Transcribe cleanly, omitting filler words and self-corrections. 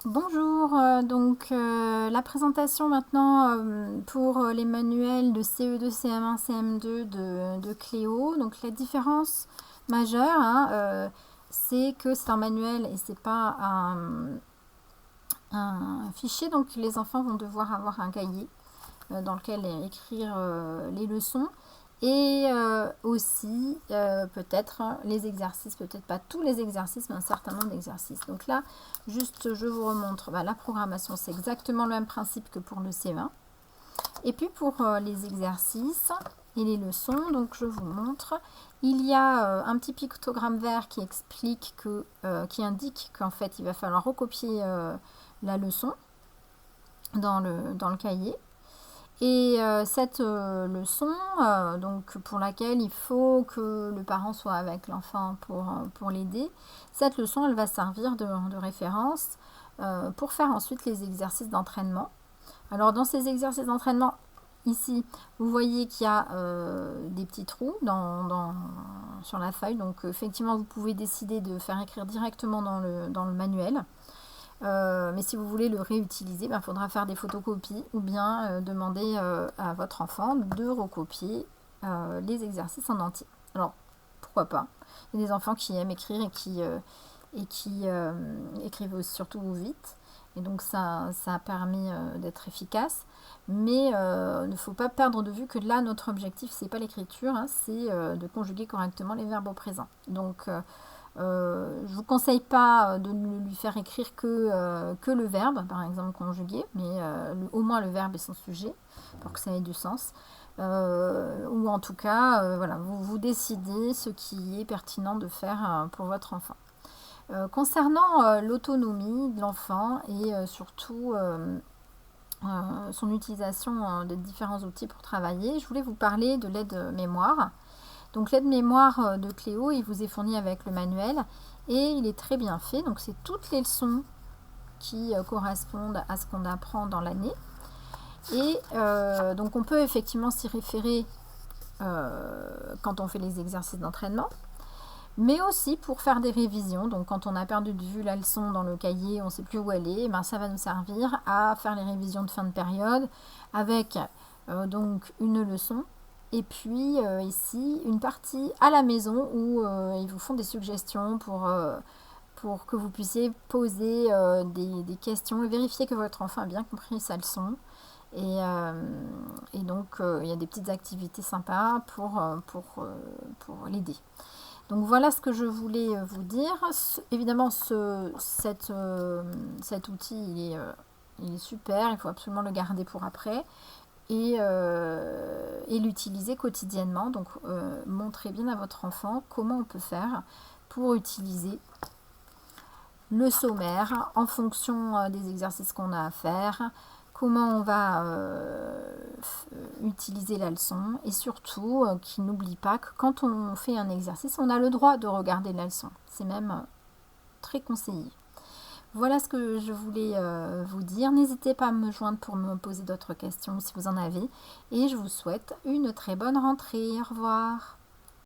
Bonjour, la présentation maintenant pour les manuels de CE2, CM1, CM2 de Cléo. Donc la différence majeure, c'est que c'est un manuel et c'est pas un fichier. Donc les enfants vont devoir avoir un cahier dans lequel écrire les leçons. Et aussi peut-être les exercices, peut-être pas tous les exercices, mais un certain nombre d'exercices. Donc là, juste je vous remontre la programmation, c'est exactement le même principe que pour le CE1. Et puis pour les exercices et les leçons, donc je vous montre, il y a un petit pictogramme vert qui explique qui indique qu'en fait il va falloir recopier la leçon dans le cahier. Et cette leçon, donc pour laquelle il faut que le parent soit avec l'enfant pour l'aider, cette leçon, elle va servir de référence pour faire ensuite les exercices d'entraînement. Alors dans ces exercices d'entraînement, ici, vous voyez qu'il y a des petits trous sur la feuille. Donc effectivement, vous pouvez décider de faire écrire directement dans le manuel. Mais si vous voulez le réutiliser, il faudra faire des photocopies ou bien demander à votre enfant de recopier les exercices en entier. Alors, pourquoi pas? Il y a des enfants qui aiment écrire et qui écrivent surtout vite. Et donc, ça a permis d'être efficace. Mais il ne faut pas perdre de vue que là, notre objectif, c'est pas l'écriture, c'est de conjuguer correctement les verbes au présent. Donc, je ne vous conseille pas de lui faire écrire que le verbe, par exemple conjugué, mais au moins le verbe et son sujet, pour que ça ait du sens. Ou en tout cas, voilà, vous décidez ce qui est pertinent de faire pour votre enfant. Concernant l'autonomie de l'enfant et surtout son utilisation de différents outils pour travailler, je voulais vous parler de l'aide mémoire. Donc l'aide mémoire de Cléo, il vous est fourni avec le manuel et il est très bien fait. Donc c'est toutes les leçons qui correspondent à ce qu'on apprend dans l'année. Et donc on peut effectivement s'y référer quand on fait les exercices d'entraînement, mais aussi pour faire des révisions. Donc quand on a perdu de vue la leçon dans le cahier, on ne sait plus où elle est, ça va nous servir à faire les révisions de fin de période avec donc une leçon. Et puis ici, une partie à la maison où ils vous font des suggestions pour que vous puissiez poser des questions et vérifier que votre enfant a bien compris sa leçon. Et donc, il y a des petites activités sympas pour l'aider. Donc voilà ce que je voulais vous dire. Évidemment, cet outil, il est super, il faut absolument le garder pour après. Et l'utiliser quotidiennement. Donc montrez bien à votre enfant comment on peut faire pour utiliser le sommaire en fonction des exercices qu'on a à faire, comment on va utiliser la leçon et surtout qu'il n'oublie pas que quand on fait un exercice, on a le droit de regarder la leçon. C'est même très conseillé. Voilà ce que je voulais vous dire. N'hésitez pas à me joindre pour me poser d'autres questions si vous en avez. Et je vous souhaite une très bonne rentrée. Au revoir.